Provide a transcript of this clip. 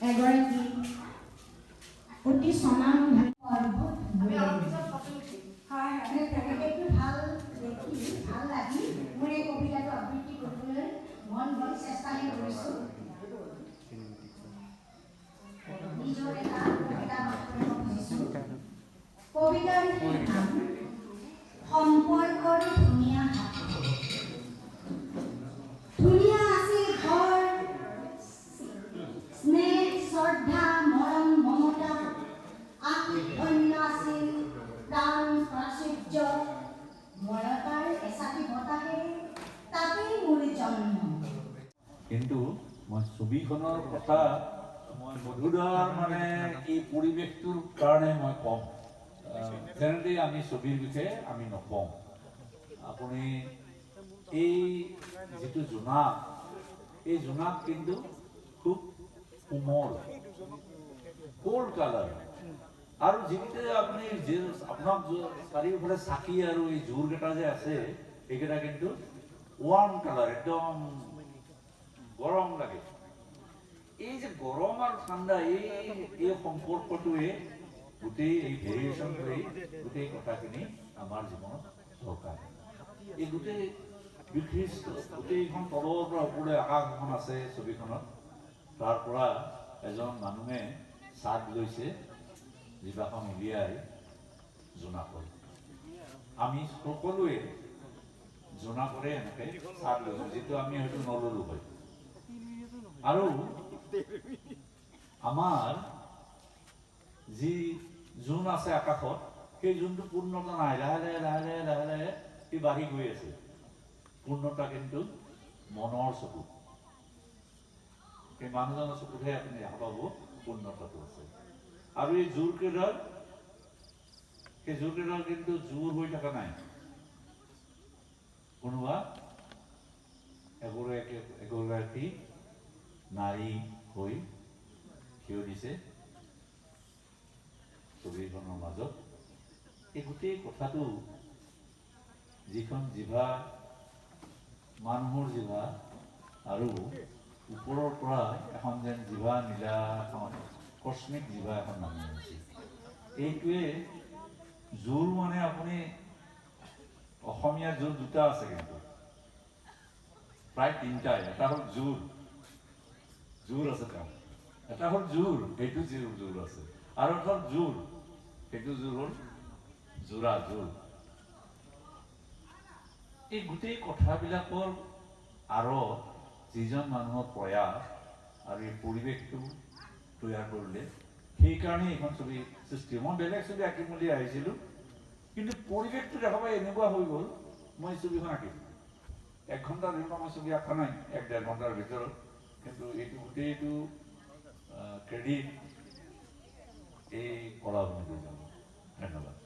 এগৰাকী অতি স্বনামধন্য তেখেতটো ভাল দেখি ভাল লাগি মোৰ এই কবিতাটো আবৃত্তি কৰিবলৈ মন বল চেষ্টাহে কৰিছোঁ। নিজৰ এটা কবিতা কৰিব খুজিছোঁ। কবিতাৰ নাম সম্পৰ্কৰ ধুনীয়া হাত। ধুনীয়া আছিল ঘৰ, স্নেহ শ্ৰদ্ধা মৰম মমতা, ধন্য আছিল প্ৰাণ প্ৰাচুৰ্য, মৰতাৰ এচাকি বতাহে তাতেই মোৰ জন্ম। কিন্তু মই ছবিখনৰ কথা মই মধুদাৰ মানে এই পৰিৱেশটোৰ কাৰণে মই কম। যেনেদৰে আমি ছবিৰ বিষয়ে আমি নকওঁ। আপুনি এই যিটো জোনাক, এই জোনাক কিন্তু খুব কোমল, কোল্ড কালাৰ। আৰু যিকেইটা আপুনি আপোনাক চাৰিওফালে চাকি আৰু এই জোৰকেইটা যে আছে, এইকেইটা কিন্তু ৱাৰ্ম কালাৰ, একদম গৰম লাগে। এই যে গৰম আৰু ঠাণ্ডা এই সম্পৰ্কটোৱে গোটেই এই ভেৰিয়েশ্যনটোৱে গোটেই কথাখিনি আমাৰ জীৱনত দৰকাৰ। এই গোটেই বিশিষ্ট গোটেইখন তলৰ পৰা ওপৰলৈ আকাশ এখন আছে ছবিখনত। তাৰ পৰা এজন মানুহে চাদ লৈছে জিভাখন উলিয়াই জোনাকৰ। আমি সকলোৱে জোনাকৰে এনেকৈ চাদ লৈছোঁ, যিটো আমি হয়তো নললো হয়। আৰু আমাৰ যি জোন আছে আকাশত, সেই জোনটো পূৰ্ণতা নাই, লাহে লাহে লাহে লাহে লাহে লাহে সি বাঢ়ি গৈ আছে। পূৰ্ণতা কিন্তু মনৰ চকুত, সেই মানুহজনৰ চকুতহে আপুনি দেখা পাব পূৰ্ণতাটো আছে। আৰু এই জোৰকেইডাল, সেই জোৰকেইডাল কিন্তু জোৰ হৈ থকা নাই। কোনোবা এগৰাকী নাৰী হৈ থিয় দিছে ছবিখনৰ মাজত। এই গোটেই কথাটো যিখন জিভা, মানুহৰ জিভা, আৰু ওপৰৰ পৰা এখন যেন জিভা নীলা এখন কস্মিক জিভা এখন নামি আহিছে। এইটোৱে জোৰ মানে আপুনি অসমীয়া জোৰ দুটা আছে, কিন্তু প্ৰায় তিনিটাই। এটা হ'ল জোৰ, জোৰ আছে তেওঁ। এটা হ'ল জোৰ, সেইটো জোৰ আছে। আৰু এটা হ'ল জোৰ, সেইটো জোৰ হ'ল জোৰা জোৰ। এই গোটেই কথাবিলাকৰ আঁৰত যিজন মানুহৰ প্ৰয়াস আৰু এই পৰিৱেশটো তৈয়াৰ কৰিলে, সেইকাৰণে এইখন ছবি সৃষ্টি। মই বেলেগ ছবি আঁকিম বুলি আহিছিলোঁ, কিন্তু পৰিৱেশটো দেখা পাই এনেকুৱা হৈ গ'ল, মই ছবিখন আঁকিলোঁ। 1 ঘণ্টাৰ ভিতৰত মই ছবি আঁকা নাই, 1-1.5 ঘণ্টাৰ ভিতৰত। কিন্তু এইটো গোটেইটো ক্ৰেডিট এই কলাভূমিলৈ যাব। ধন্যবাদ।